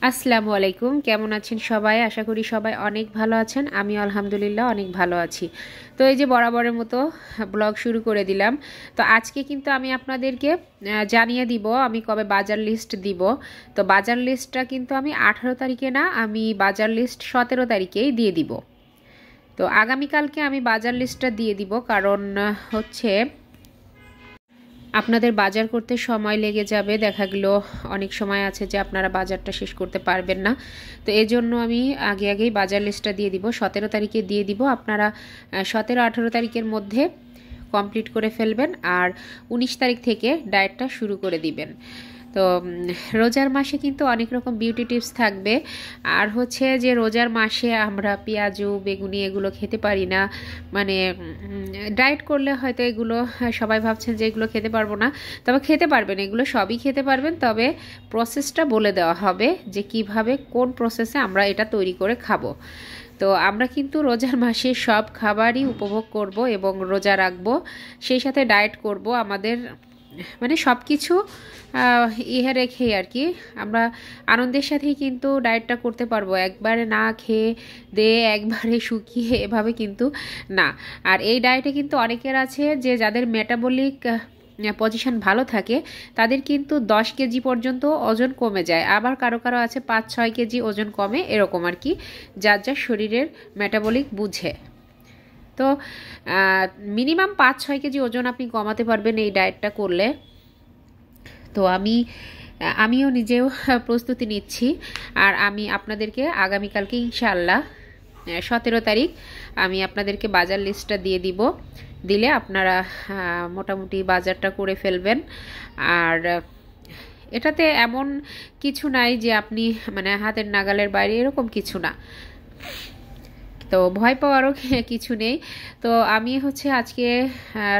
আসসালামু আলাইকুম, কেমন আছেন সবাই? আশা করি সবাই অনেক ভালো আছেন। আমি আলহামদুলিল্লাহ অনেক ভালো আছি। তো এই যে বরাবরের মতো ব্লগ শুরু করে দিলাম। তো আজকে কিন্তু আমি আপনাদেরকে জানিয়ে দিব আমি কবে বাজার লিস্ট দিব। তো বাজার লিস্টটা কিন্তু আমি 18 তারিখে না, আমি বাজার লিস্ট 17 তারিখেই দিয়ে দিব। তো আগামীকালকে আমি বাজার লিস্টটা দিয়ে দিব, কারণ হচ্ছে আপনাদের বাজার করতে সময় লেগে যাবে। দেখা গেল অনেক সময় আছে যে আপনারা বাজারটা শেষ করতে পারবেন না। তো এই জন্য আমি আগেই বাজার লিস্টটা দিয়ে দিব, 17 তারিখে দিয়ে দিব। আপনারা 17-18 তারিখের মধ্যে কমপ্লিট করে ফেলবেন, আর 19 তারিখ থেকে ডায়েটটা শুরু করে দিবেন। তো রোজার মাসে কিন্তু অনেক রকম বিউটি টিপস থাকবে। আর হচ্ছে যে রোজার মাসে আমরা পেঁয়াজু বেগুনি এগুলো খেতে পারি না, মানে ডায়েট করলে হয়তো এগুলো সবাই ভাবছেন যে এগুলো খেতে পারবো না, তবে খেতে পারবেন, এগুলো সবই খেতে পারবেন। তবে প্রসেসটা বলে দেওয়া হবে যে কিভাবে কোন প্রসেসে আমরা এটা তৈরি করে খাবো। তো আমরা কিন্তু রোজার মাসে সব খাবারই উপভোগ করব এবং রোজা রাখবো, সেই সাথে ডায়েট করব। আমাদের মানে সব কিছু রেখেই আর কি আমরা আনন্দের সাথেই কিন্তু ডায়েটটা করতে পারবো। একবারে না খেয়ে একবারে শুকিয়ে এভাবে কিন্তু না। আর এই ডায়েটে কিন্তু অনেকের আছে যে যাদের মেটাবলিক পজিশন ভালো থাকে, তাদের কিন্তু 10 কেজি পর্যন্ত ওজন কমে যায়। আবার কারো কারো আছে 5-6 কেজি ওজন কমে, এরকম আর কি, যার যার শরীরের মেটাবলিক বুঝে। তো মিনিমাম 5-6 কেজি ওজন আপনি কমাতে পারবেন এই ডায়েটটা করলে। তো আমিও নিজেও প্রস্তুতি নিচ্ছি। আর আমি আপনাদেরকে আগামীকালকে ইনশাআল্লাহ 17 তারিখ আমি আপনাদেরকে বাজার লিস্টটা দিয়ে দিব। দিলে আপনারা মোটামুটি বাজারটা করে ফেলবেন। আর এটাতে এমন কিছু নাই যে আপনি মানে হাতের নাগালের বাইরে, এরকম কিছু না। তো ভয় পাওয়ারও কিছু নেই। তো আমি হচ্ছে আজকে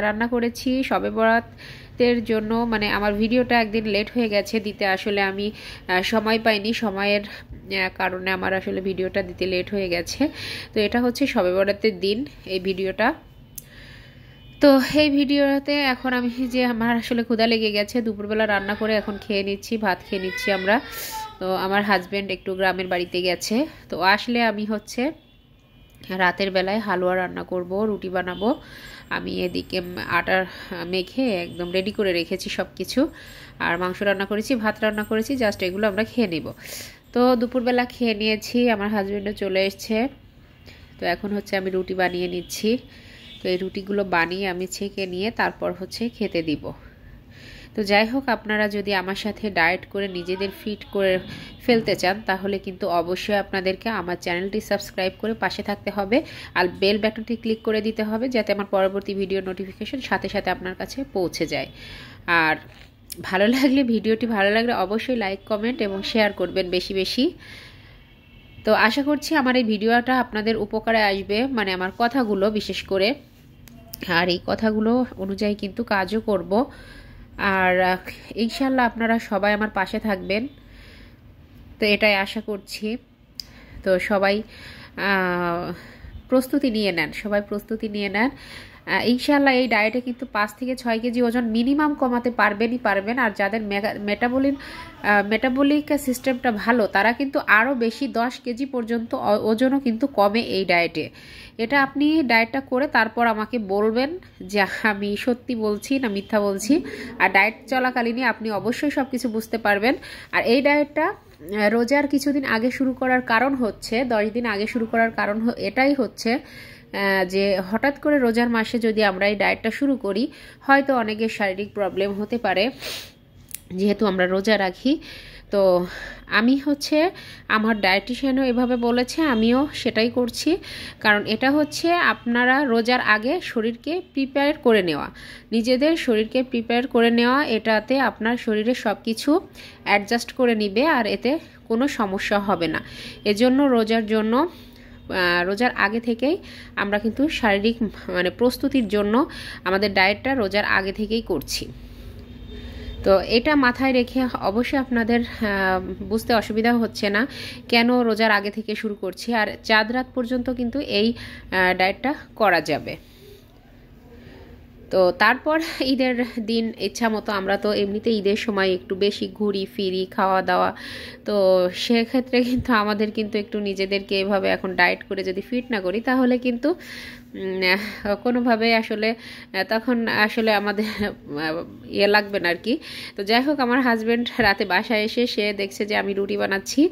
রান্না করেছি শবে বরাতের জন্য। মানে আমার ভিডিওটা একদিন লেট হয়ে গেছে দিতে, আসলে আমি সময় পাইনি, সময়ের কারণে আমার আসলে ভিডিওটা দিতে লেট হয়ে গেছে। তো এটা হচ্ছে শবে বরাতের দিন এই ভিডিওটা। তো এই ভিডিওতে এখন আমি যে আমার আসলে ক্ষুধা লেগে গেছে, দুপুরবেলা রান্না করে এখন খেয়ে নিচ্ছি, ভাত খেয়ে নিচ্ছি আমরা। তো আমার হাজব্যান্ড একটু গ্রামের বাড়িতে গেছে, তো আসলে আমি হচ্ছে রাতের বেলায় হালুয়া রান্না করব, রুটি বানাবো। আমি এদিকে আটা মেখে একদম রেডি করে রেখেছি সব কিছু। আর মাংস রান্না করেছি, ভাত রান্না করেছি, জাস্ট এগুলো আমরা খেয়ে নেব। তো দুপুরবেলা খেয়ে নিয়েছি, আমার হাজব্যান্ডও চলে এসছে। তো এখন হচ্ছে আমি রুটি বানিয়ে নিচ্ছি। তো এই রুটিগুলো বানিয়ে আমি ছেঁকে নিয়ে তারপর হচ্ছে খেতে দিব। তো যাই হোক, আপনারা যদি আমার সাথে ডায়েট করে নিজেদের ফিট করে ফেলতে চান, তাহলে কিন্তু অবশ্যই আপনাদেরকে আমার চ্যানেলটি সাবস্ক্রাইব করে পাশে থাকতে হবে। আর বেল বাটনটি ক্লিক করে দিতে হবে, যাতে আমার পরবর্তী ভিডিও নোটিফিকেশন সাথে সাথে আপনার কাছে পৌঁছে যায়। আর ভিডিওটি ভালো লাগলে অবশ্যই লাইক, কমেন্ট এবং শেয়ার করবেন বেশি বেশি। তো আশা করছি আমার এই ভিডিওটা আপনাদের উপকারে আসবে, মানে আমার কথাগুলো বিশেষ করে। আর এই কথাগুলো অনুযায়ী কিন্তু কাজও করব। আর ইনশাল্লাহ আপনারা সবাই আমার পাশে থাকবেন, তো এটাই আশা করছি। তো সবাই প্রস্তুতি নিয়ে নেন, ইনশাল্লাহ এই ডায়েটে কিন্তু 5-6 কেজি ওজন মিনিমাম কমাতে পারবেন। আর যাদের মেটাবলিক সিস্টেমটা ভালো, তারা কিন্তু আরও বেশি 10 কেজি পর্যন্ত ওজনও কিন্তু কমে এই ডায়েটে। এটা আপনি ডায়েটটা করে তারপর আমাকে বলবেন যে আমি সত্যি বলছি না মিথ্যা বলছি। আর ডায়েট চলাকালীনই আপনি অবশ্যই সব কিছু বুঝতে পারবেন। আর এই ডায়েটটা রোজার কিছুদিন আগে শুরু করার কারণ হচ্ছে, 10 দিন আগে শুরু করার কারণ এটাই হচ্ছে যে হঠাৎ করে রোজার মাসে যদি আমরা এই ডায়েটটা শুরু করি, হয়তো অনেকের শারীরিক প্রবলেম হতে পারে যেহেতু আমরা রোজা রাখি। তো আমি হচ্ছে আমার ডায়েটিশিয়ানও এভাবে বলেছে, আমিও সেটাই করছি। কারণ এটা হচ্ছে আপনারা রোজার আগে শরীরকে প্রিপেয়ার করে নেওয়া, নিজেদের শরীরকে প্রিপেয়ার করে নেওয়া, এটাতে আপনার শরীরে সব কিছু অ্যাডজাস্ট করে নিবে, আর এতে কোনো সমস্যা হবে না। এজন্য রোজার আগে থেকেই আমরা কিন্তু শারীরিক মানে প্রস্তুতির জন্য আমাদের ডায়েটটা রোজার আগে থেকেই করছি। তো এটা মাথায় রেখে অবশ্যই আপনাদের বুঝতে অসুবিধা হচ্ছে না কেন রোজার আগে থেকে শুরু করছি। আর চাঁদ রাত পর্যন্ত কিন্তু এই ডায়েটটা করা যাবে। তো তারপর ঈদের দিন ইচ্ছা মতো আমরা তো এমনিতে ঈদের সময় একটু বেশি ঘুরি ফিরি খাওয়া দাওয়া, তো সেক্ষেত্রে কিন্তু আমাদের কিন্তু একটু নিজেদেরকে এভাবে এখন ডায়েট করে যদি ফিট না করি তাহলে কিন্তু কোনোভাবে আসলে তখন আসলে আমাদের ইয়ে লাগবে না আর কি। তো যাই হোক, আমার হাজব্যান্ড রাতে বাসায় এসে সে দেখছে যে আমি রুটি বানাচ্ছি,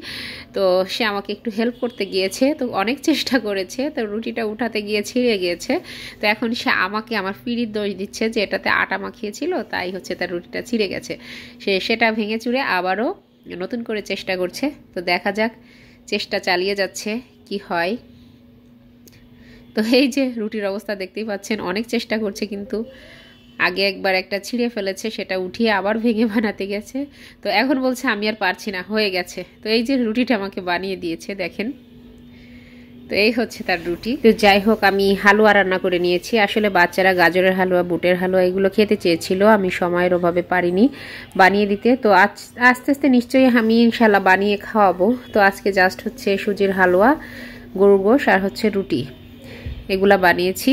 তো সে আমাকে একটু হেল্প করতে গিয়েছে, তো অনেক চেষ্টা করেছে, তো রুটিটা উঠাতে গিয়ে ছিঁড়ে গিয়েছে। তো এখন সে আমাকে আমার পিঁড়ির দোষ দিচ্ছে যে এটাতে আটা মাখিয়েছিল তাই হচ্ছে তার রুটিটা ছিঁড়ে গেছে। সে সেটা ভেঙে চুরে আবারও নতুন করে চেষ্টা করছে। তো দেখা যাক, চেষ্টা চালিয়ে যাচ্ছে কি হয়। তো এই যে রুটির অবস্থা দেখতেই পাচ্ছেন, অনেক চেষ্টা করছে কিন্তু আগে একবার একটা ছিঁড়ে ফেলেছে, সেটা উঠিয়ে আবার ভেঙে বানাতে গেছে। তো এখন বলছে আমি আর পারছি না, হয়ে গেছে। তো এই যে রুটিটা আমাকে বানিয়ে দিয়েছে দেখেন। তো এই হচ্ছে তার রুটি। তো যাই হোক, আমি হালুয়া রান্না করে নিয়েছি। আসলে বাচ্চারা গাজরের হালুয়া, বুটের হালুয়া এগুলো খেতে চেয়েছিল, আমি সময়ের অভাবে পারিনি বানিয়ে দিতে। তো আস্তে আস্তে নিশ্চয়ই আমি ইনশাল্লাহ বানিয়ে খাওয়াবো। তো আজকে জাস্ট হচ্ছে সুজির হালুয়া, গরুর গোশ আর হচ্ছে রুটি এগুলা বানিয়েছি।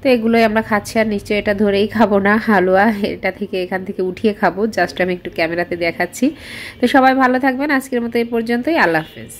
তো এগুলোই আমরা খাচ্ছি, আর নিশ্চয়ই এটা ধরেই খাবো না হালুয়া, এটা থেকে এখান থেকে উঠিয়ে খাবো। জাস্ট আমি একটু ক্যামেরাতে দেখাচ্ছি। তো সবাই ভালো থাকবেন, আজকের মতো এই পর্যন্তই, আল্লাহ হাফেজ।